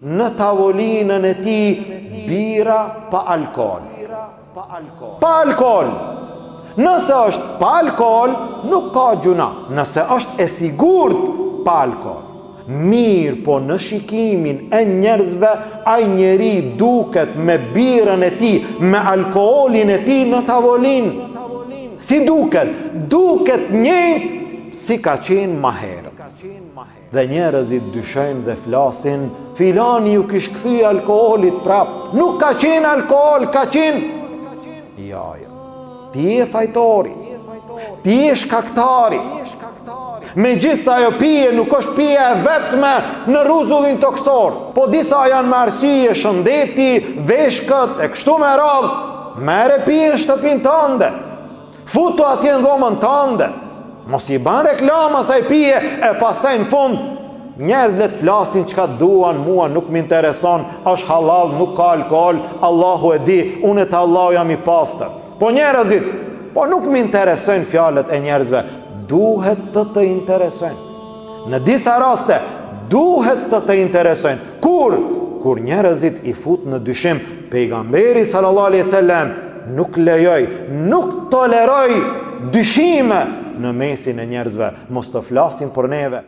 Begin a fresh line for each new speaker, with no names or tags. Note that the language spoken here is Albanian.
në tavolinën e tij bira pa alkool. Pa alkool. Nëse është pa alkool, nuk ka gjuna. Nëse është e sigurt pa alkool. Mirë, po në shikimin e njerëzve, ai njeri duket me birën e tij, me alkoolin e tij në tavolinë. Si duket? Duket njëjtë si ka qenë më herët. Dhe njerëzit dyshojnë dhe flasin, filani ju kish kthy alkoolit prap. Nuk ka qenë alkool, ka qenë. Ja. Ti je fajtori. Ti je shkaktari. Me gjithë sa ajo pije nuk është pije e vetme në rrezullin toksor. Po disa janë me arsye shëndeti, veshkët, e kështu me radhë. Merre pije në shtëpinë tënde. Futu atje në dhomën tënde. Mos i ban reklama asaj pije e pastaj në fund njerëzit le të flasin çka duan, mua nuk më intereson, është halal, nuk ka alkool, Allahu e di, unë te Allahu jam i pastër. Po njerëzit, po nuk më interesojnë fjalët e njerëzve, duhet të interesojnë. Në disa raste duhet të interesojnë. Kur njerëzit i fut në dyshim, pejgamberi sallallahu alaihi wasallam nuk lejoj, nuk toleroj dyshime në mesin e njerëzve. Mos të flasin për neve.